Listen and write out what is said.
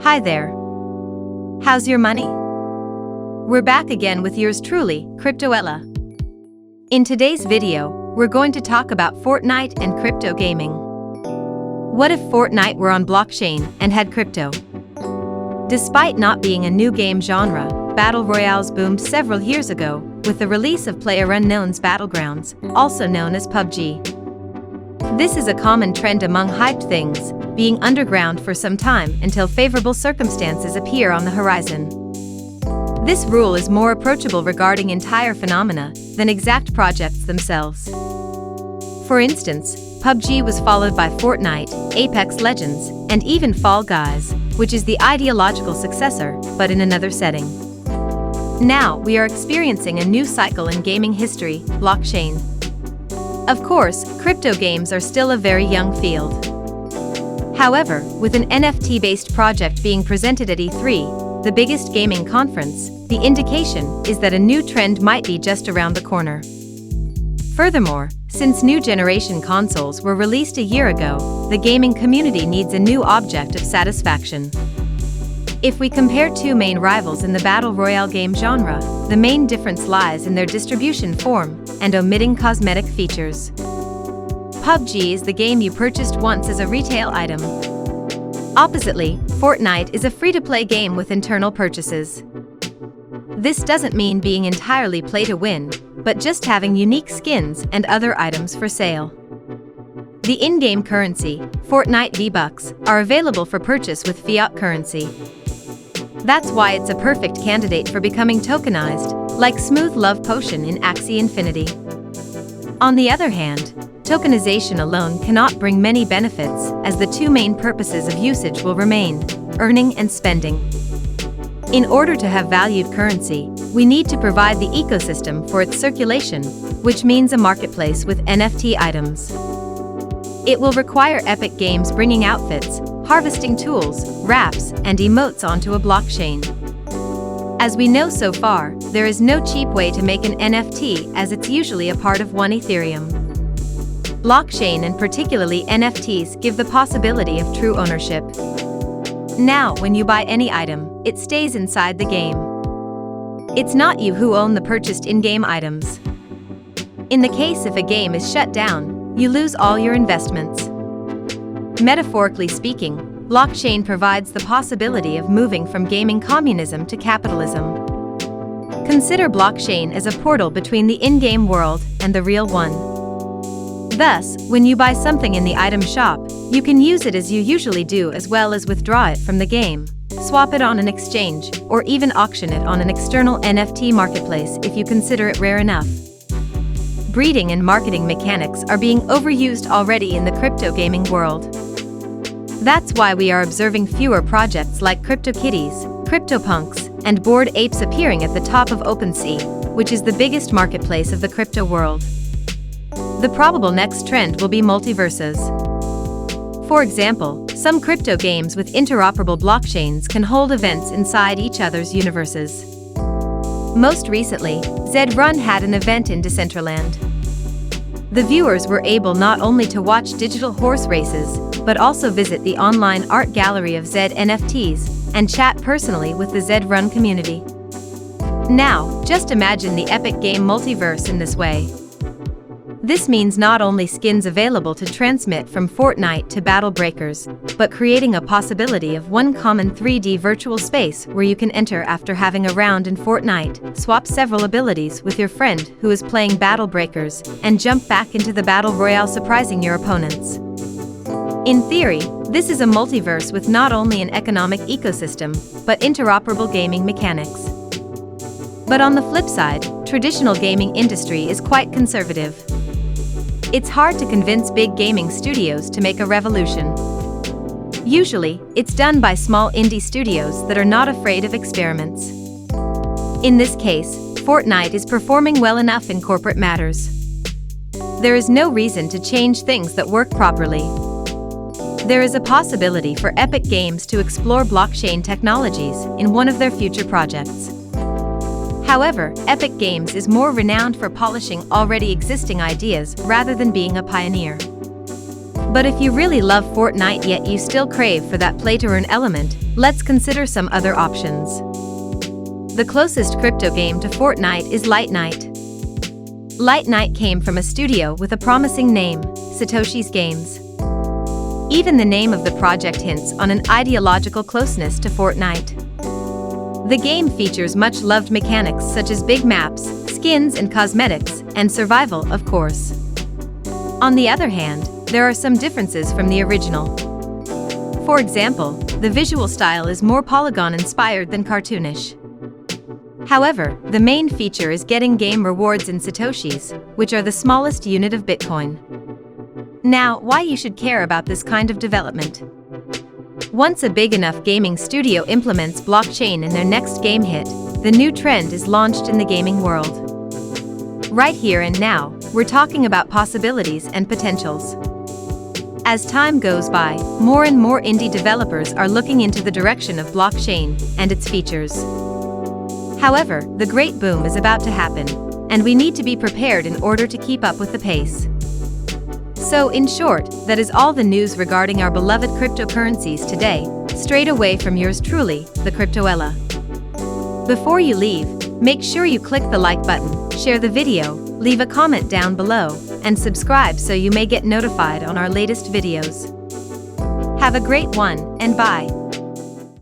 Hi there. How's your money? We're back again with yours truly, Cryptoella. In today's video, we're going to talk about Fortnite and crypto gaming. What if Fortnite were on blockchain and had crypto? Despite not being a new game genre, Battle Royales boomed several years ago with the release of PlayerUnknown's Battlegrounds, also known as PUBG. This is a common trend among hyped things, being underground for some time until favorable circumstances appear on the horizon. This rule is more approachable regarding entire phenomena than exact projects themselves. For instance, PUBG was followed by Fortnite, Apex Legends, and even Fall Guys, which is the ideological successor, but in another setting. Now, we are experiencing a new cycle in gaming history, blockchain. Of course, crypto games are still a very young field. However, with an NFT-based project being presented at E3, the biggest gaming conference, the indication is that a new trend might be just around the corner. Furthermore, since new generation consoles were released a year ago, the gaming community needs a new object of satisfaction. If we compare two main rivals in the Battle Royale game genre, the main difference lies in their distribution form and omitting cosmetic features. PUBG is the game you purchased once as a retail item. Oppositely, Fortnite is a free-to-play game with internal purchases. This doesn't mean being entirely play-to-win, but just having unique skins and other items for sale. The in-game currency, Fortnite V-Bucks, are available for purchase with fiat currency. That's why it's a perfect candidate for becoming tokenized, like Smooth Love Potion in Axie Infinity. On the other hand, tokenization alone cannot bring many benefits, as the two main purposes of usage will remain: earning and spending. In order to have valued currency, we need to provide the ecosystem for its circulation, which means a marketplace with NFT items. It will require Epic Games bringing outfits, harvesting tools, wraps, and emotes onto a blockchain. As we know so far, there is no cheap way to make an NFT, as it's usually a part of one Ethereum. Blockchain and particularly NFTs give the possibility of true ownership. Now, when you buy any item, it stays inside the game. It's not you who own the purchased in-game items. In the case if a game is shut down, you lose all your investments. Metaphorically speaking, blockchain provides the possibility of moving from gaming communism to capitalism. Consider blockchain as a portal between the in-game world and the real one. Thus, when you buy something in the item shop, you can use it as you usually do, as well as withdraw it from the game, swap it on an exchange, or even auction it on an external NFT marketplace if you consider it rare enough. Breeding and marketing mechanics are being overused already in the crypto gaming world. That's why we are observing fewer projects like CryptoKitties, CryptoPunks, and Bored Apes appearing at the top of OpenSea, which is the biggest marketplace of the crypto world. The probable next trend will be multiverses. For example, some crypto games with interoperable blockchains can hold events inside each other's universes. Most recently, Zed Run had an event in Decentraland. The viewers were able not only to watch digital horse races, but also visit the online art gallery of Zed NFTs and chat personally with the Zed Run community. Now, just imagine the epic game multiverse in this way. This means not only skins available to transmit from Fortnite to Battle Breakers, but creating a possibility of one common 3D virtual space where you can enter after having a round in Fortnite, swap several abilities with your friend who is playing Battle Breakers, and jump back into the Battle Royale surprising your opponents. In theory, this is a multiverse with not only an economic ecosystem, but interoperable gaming mechanics. But on the flip side, traditional gaming industry is quite conservative. It's hard to convince big gaming studios to make a revolution. Usually, it's done by small indie studios that are not afraid of experiments. In this case, Fortnite is performing well enough in corporate matters. There is no reason to change things that work properly. There is a possibility for Epic Games to explore blockchain technologies in one of their future projects. However, Epic Games is more renowned for polishing already existing ideas rather than being a pioneer. But if you really love Fortnite yet you still crave for that play-to-earn element, let's consider some other options. The closest crypto game to Fortnite is Light Night. Light Night came from a studio with a promising name, Satoshi's Games. Even the name of the project hints on an ideological closeness to Fortnite. The game features much-loved mechanics such as big maps, skins and cosmetics, and survival, of course. On the other hand, there are some differences from the original. For example, the visual style is more polygon-inspired than cartoonish. However, the main feature is getting game rewards in Satoshis, which are the smallest unit of Bitcoin. Now, why you should care about this kind of development? Once a big enough gaming studio implements blockchain in their next game hit, the new trend is launched in the gaming world. Right here and now, we're talking about possibilities and potentials. As time goes by, more and more indie developers are looking into the direction of blockchain and its features. However, the great boom is about to happen, and we need to be prepared in order to keep up with the pace. So, in short, that is all the news regarding our beloved cryptocurrencies today, straight away from yours truly, the Cryptoella. Before you leave, make sure you click the like button, share the video, leave a comment down below, and subscribe so you may get notified on our latest videos. Have a great one, and bye.